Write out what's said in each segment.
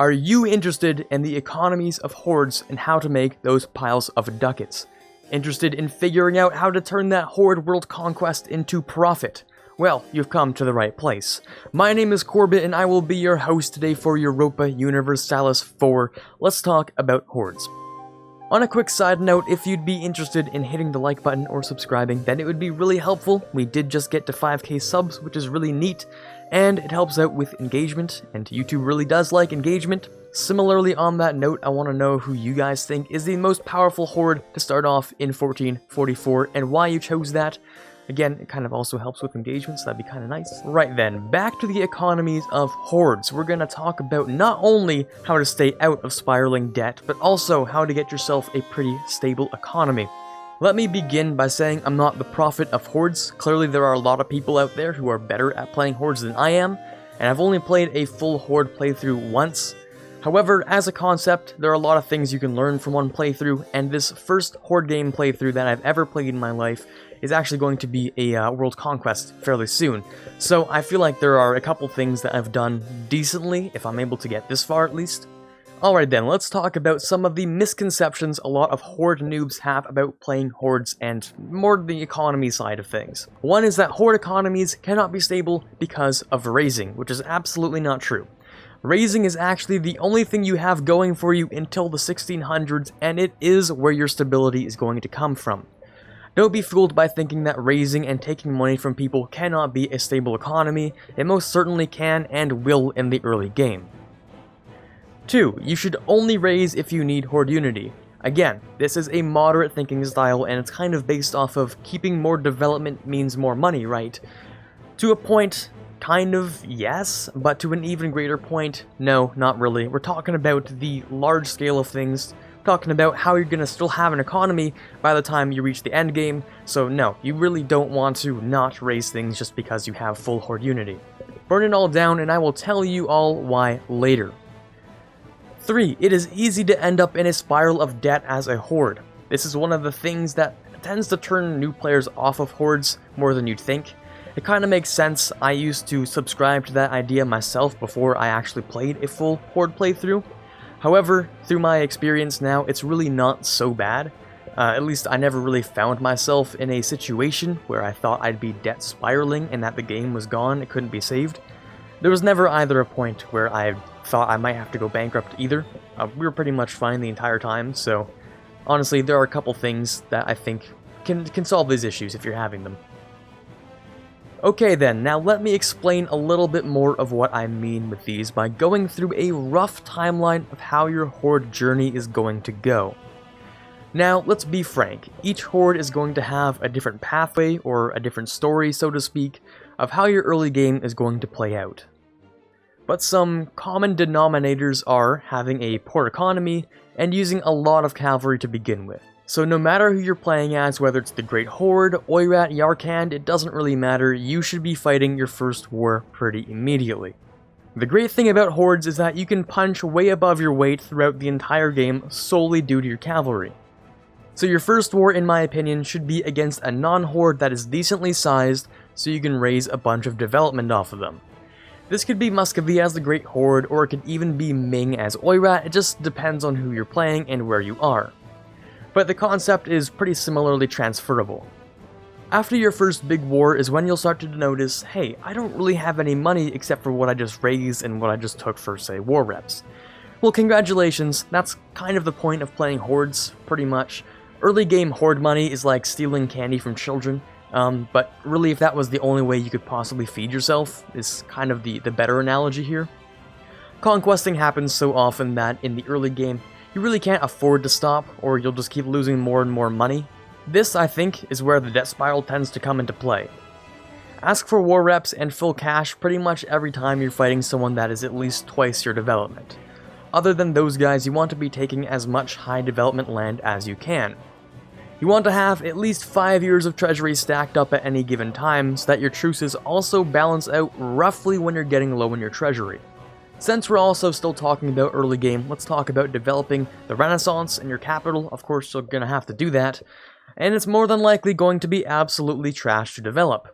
Are you interested in the economies of hordes and how to make those piles of ducats? Interested in figuring out how to turn that horde world conquest into profit? Well, you've come to the right place. My name is Quarbit and I will be your host today for Europa Universalis 4. Let's talk about hordes. On a quick side note, if you'd be interested in hitting the like button or subscribing, then it would be really helpful. We did just get to 5k subs, which is really neat, and it helps out with engagement, and YouTube really does like engagement. Similarly, on that note, I want to know who you guys think is the most powerful horde to start off in 1444, and why you chose that. Again, it kind of also helps with engagement, so that'd be kind of nice. Right then, back to the economies of hordes. We're going to talk about not only how to stay out of spiraling debt, but also how to get yourself a pretty stable economy. Let me begin by saying I'm not the prophet of hordes. Clearly there are a lot of people out there who are better at playing hordes than I am, and I've only played a full horde playthrough once. However, as a concept, there are a lot of things you can learn from one playthrough, and this first horde game playthrough that I've ever played in my life is actually going to be a world conquest fairly soon. So I feel like there are a couple things that I've done decently, if I'm able to get this far at least. Alright then, let's talk about some of the misconceptions a lot of horde noobs have about playing hordes and more the economy side of things. One is that horde economies cannot be stable because of raising, which is absolutely not true. Raising is actually the only thing you have going for you until the 1600s, and it is where your stability is going to come from. Don't be fooled by thinking that raising and taking money from people cannot be a stable economy. It most certainly can and will in the early game. 2. You should only raise if you need horde unity. Again, this is a moderate thinking style, and it's kind of based off of keeping more development means more money, right? To a point, kind of, yes, but to an even greater point, no, not really. We're talking about the large scale of things, talking about how you're gonna still have an economy by the time you reach the end game, so no, you really don't want to not raise things just because you have full horde unity. Burn it all down and I will tell you all why later. 3. It is easy to end up in a spiral of debt as a horde. This is one of the things that tends to turn new players off of hordes more than you'd think. It kind of makes sense. I used to subscribe to that idea myself before I actually played a full horde playthrough. However, through my experience now, it's really not so bad. At least I never really found myself in a situation where I thought I'd be debt spiraling and that the game was gone, it couldn't be saved. There was never either a point where I thought I might have to go bankrupt either. We were pretty much fine the entire time, so honestly, there are a couple things that I think can solve these issues if you're having them. Okay then, now let me explain a little bit more of what I mean with these by going through a rough timeline of how your horde journey is going to go. Now, let's be frank, each horde is going to have a different pathway, or a different story, so to speak, of how your early game is going to play out. But some common denominators are having a poor economy and using a lot of cavalry to begin with. So no matter who you're playing as, whether it's the Great Horde, Oirat, Yarkand, it doesn't really matter, you should be fighting your first war pretty immediately. The great thing about hordes is that you can punch way above your weight throughout the entire game solely due to your cavalry. So your first war, in my opinion, should be against a non-horde that is decently sized, so you can raise a bunch of development off of them. This could be Muscovy as the Great Horde, or it could even be Ming as Oirat, it just depends on who you're playing and where you are. But the concept is pretty similarly transferable. After your first big war is when you'll start to notice, hey, I don't really have any money except for what I just raised and what I just took for, say, war reps. Well, congratulations, that's kind of the point of playing hordes, pretty much. Early game horde money is like stealing candy from children, but really if that was the only way you could possibly feed yourself, is kind of the better analogy here. Conquesting happens so often that in the early game, you really can't afford to stop, or you'll just keep losing more and more money. This, I think, is where the debt spiral tends to come into play. Ask for war reps and full cash pretty much every time you're fighting someone that is at least twice your development. Other than those guys, you want to be taking as much high development land as you can. You want to have at least 5 years of treasury stacked up at any given time, so that your truces also balance out roughly when you're getting low in your treasury. Since we're also still talking about early game, let's talk about developing the Renaissance in your capital. Of course, you're gonna have to do that, and it's more than likely going to be absolutely trash to develop.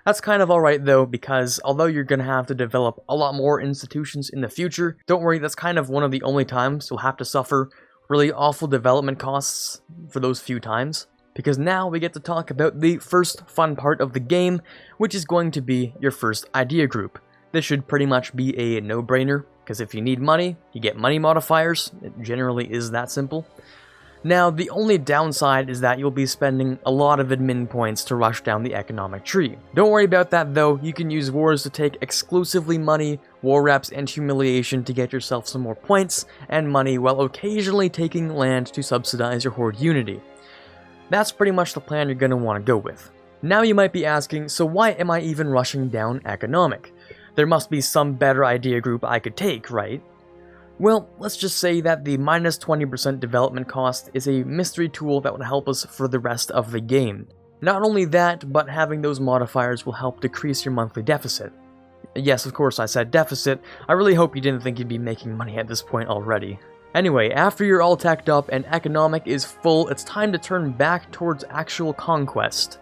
That's kind of alright though, because although you're going to have to develop a lot more institutions in the future, don't worry, that's kind of one of the only times you'll have to suffer really awful development costs for those few times. Because now we get to talk about the first fun part of the game, which is going to be your first idea group. This should pretty much be a no-brainer, because if you need money, you get money modifiers. It generally is that simple. Now, the only downside is that you'll be spending a lot of admin points to rush down the economic tree. Don't worry about that though, you can use wars to take exclusively money, war reps, and humiliation to get yourself some more points and money while occasionally taking land to subsidize your horde unity. That's pretty much the plan you're going to want to go with. Now you might be asking, so why am I even rushing down economic? There must be some better idea group I could take, right? Well, let's just say that the minus 20% development cost is a mystery tool that would help us for the rest of the game. Not only that, but having those modifiers will help decrease your monthly deficit. Yes, of course I said deficit. I really hope you didn't think you'd be making money at this point already. Anyway, after you're all teched up and economic is full, it's time to turn back towards actual conquest.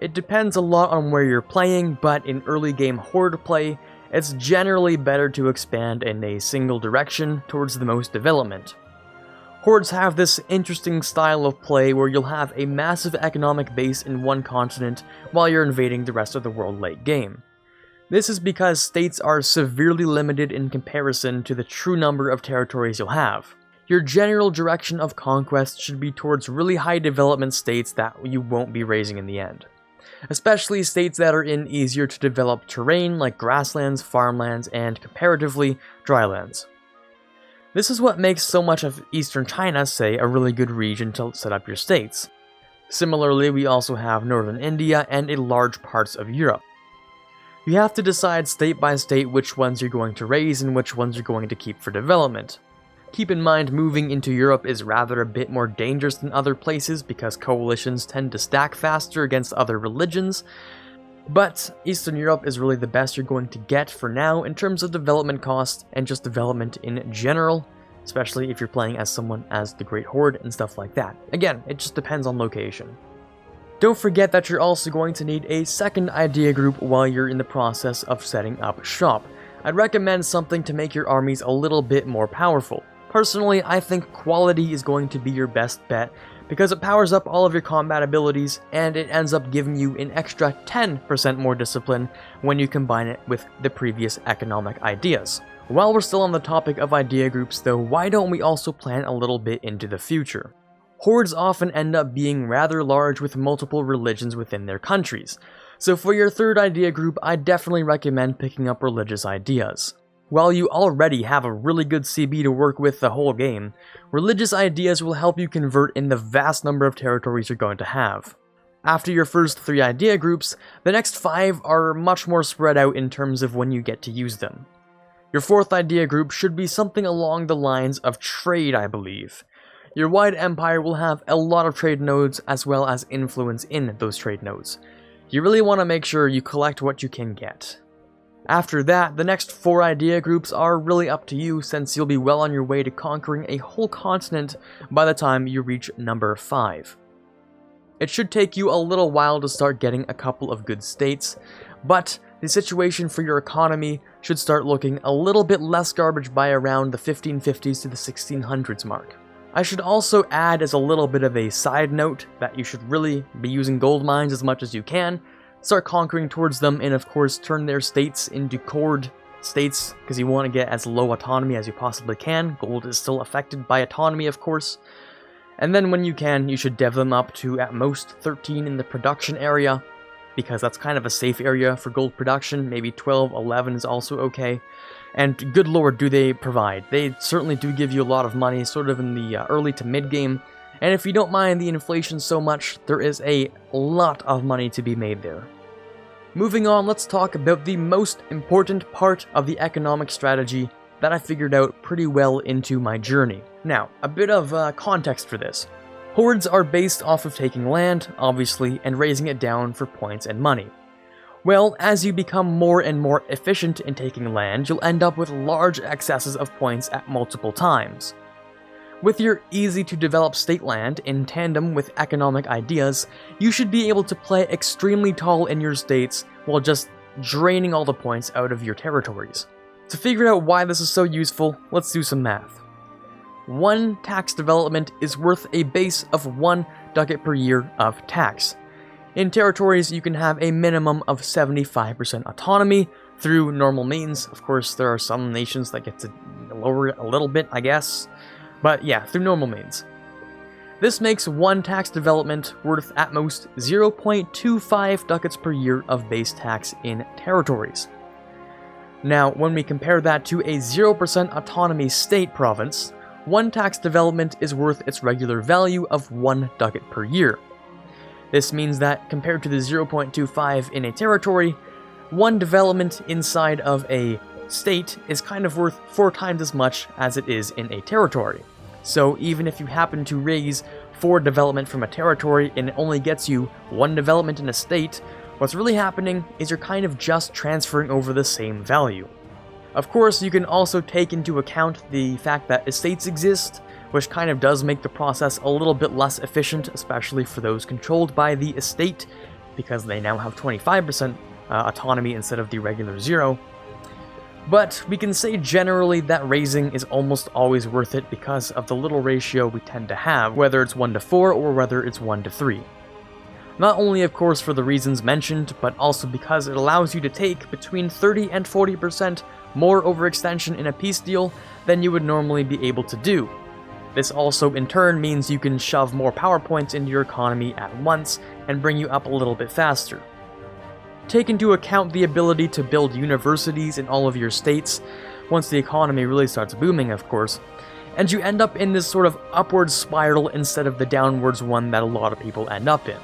It depends a lot on where you're playing, but in early game horde play, it's generally better to expand in a single direction towards the most development. Hordes have this interesting style of play where you'll have a massive economic base in one continent while you're invading the rest of the world late game. This is because states are severely limited in comparison to the true number of territories you'll have. Your general direction of conquest should be towards really high development states that you won't be raising in the end. Especially states that are in easier to develop terrain like grasslands, farmlands, and comparatively drylands. This is what makes so much of eastern China, say, a really good region to set up your states. Similarly, we also have northern India and a large parts of Europe. You have to decide state by state which ones you're going to raise and which ones you're going to keep for development. Keep in mind, moving into Europe is rather a bit more dangerous than other places because coalitions tend to stack faster against other religions, but Eastern Europe is really the best you're going to get for now in terms of development cost and just development in general, especially if you're playing as someone as the Great Horde and stuff like that. Again, it just depends on location. Don't forget that you're also going to need a second idea group while you're in the process of setting up shop. I'd recommend something to make your armies a little bit more powerful. Personally, I think quality is going to be your best bet because it powers up all of your combat abilities and it ends up giving you an extra 10% more discipline when you combine it with the previous economic ideas. While we're still on the topic of idea groups though, why don't we also plan a little bit into the future? Hordes often end up being rather large with multiple religions within their countries, so for your third idea group, I definitely recommend picking up religious ideas. While you already have a really good CB to work with the whole game, religious ideas will help you convert in the vast number of territories you're going to have. After your first 3 idea groups, the next 5 are much more spread out in terms of when you get to use them. Your 4th idea group should be something along the lines of trade, I believe. Your wide empire will have a lot of trade nodes as well as influence in those trade nodes. You really want to make sure you collect what you can get. After that, the next 4 idea groups are really up to you since you'll be well on your way to conquering a whole continent by the time you reach number 5. It should take you a little while to start getting a couple of good states, but the situation for your economy should start looking a little bit less garbage by around the 1550s to the 1600s mark. I should also add as a little bit of a side note that you should really be using gold mines as much as you can, start conquering towards them, and of course turn their states into horde states because you want to get as low autonomy as you possibly can. Gold is still affected by autonomy, of course. And then when you can, you should dev them up to at most 13 in the production area, because that's kind of a safe area for gold production. Maybe 12, 11 is also okay. And good lord, do they provide. They certainly do give you a lot of money, sort of in the early to mid game. And if you don't mind the inflation so much, there is a lot of money to be made there. Moving on, let's talk about the most important part of the economic strategy that I figured out pretty well into my journey. Now, a bit of context for this. Hordes are based off of taking land, obviously, and raising it down for points and money. Well, as you become more and more efficient in taking land, you'll end up with large excesses of points at multiple times. With your easy-to-develop state land in tandem with economic ideas, you should be able to play extremely tall in your states while just draining all the points out of your territories. To figure out why this is so useful, let's do some math. 1 tax development is worth a base of 1 ducat per year of tax. In territories, you can have a minimum of 75% autonomy through normal means. Of course, there are some nations that get to lower it a little bit, I guess. But yeah, through normal means. This makes 1 tax development worth at most 0.25 ducats per year of base tax in territories. Now, when we compare that to a 0% autonomy state province, 1 tax development is worth its regular value of 1 ducat per year. This means that compared to the 0.25 in a territory, 1 development inside of a state is kind of worth 4 times as much as it is in a territory. So even if you happen to raise 4 development from a territory and it only gets you 1 development in a state, what's really happening is you're kind of just transferring over the same value. Of course, you can also take into account the fact that estates exist, which kind of does make the process a little bit less efficient, especially for those controlled by the estate, because they now have 25% autonomy instead of the regular 0. But we can say generally that raising is almost always worth it because of the little ratio we tend to have, whether it's 1 to 4 or whether it's 1 to 3. Not only of course for the reasons mentioned, but also because it allows you to take between 30 and 40% more overextension in a peace deal than you would normally be able to do. This also in turn means you can shove more power points into your economy at once and bring you up a little bit faster. Take into account the ability to build universities in all of your states, once the economy really starts booming of course, and you end up in this sort of upward spiral instead of the downwards one that a lot of people end up in.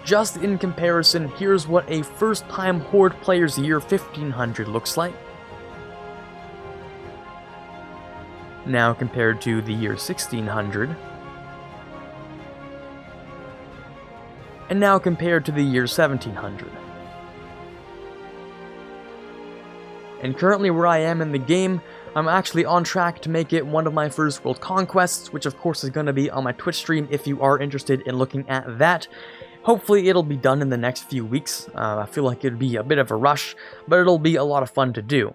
Just in comparison, here's what a first-time Horde player's year 1500 looks like. Now compared to the year 1600. And now compared to the year 1700. And currently where I am in the game, I'm actually on track to make it one of my first world conquests, which of course is going to be on my Twitch stream if you are interested in looking at that. Hopefully it'll be done in the next few weeks. I feel like it'd be a bit of a rush, but it'll be a lot of fun to do.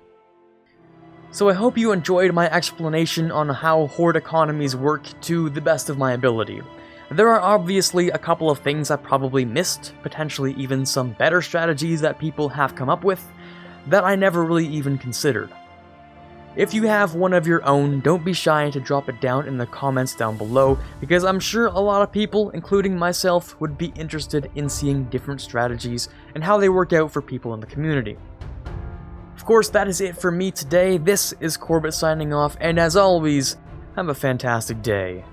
So I hope you enjoyed my explanation on how Horde economies work to the best of my ability. There are obviously a couple of things I probably missed, potentially even some better strategies that people have come up with, that I never really even considered. If you have one of your own, don't be shy to drop it down in the comments down below, because I'm sure a lot of people, including myself, would be interested in seeing different strategies and how they work out for people in the community. Of course, that is it for me today. This is Quarbit signing off, and as always, have a fantastic day.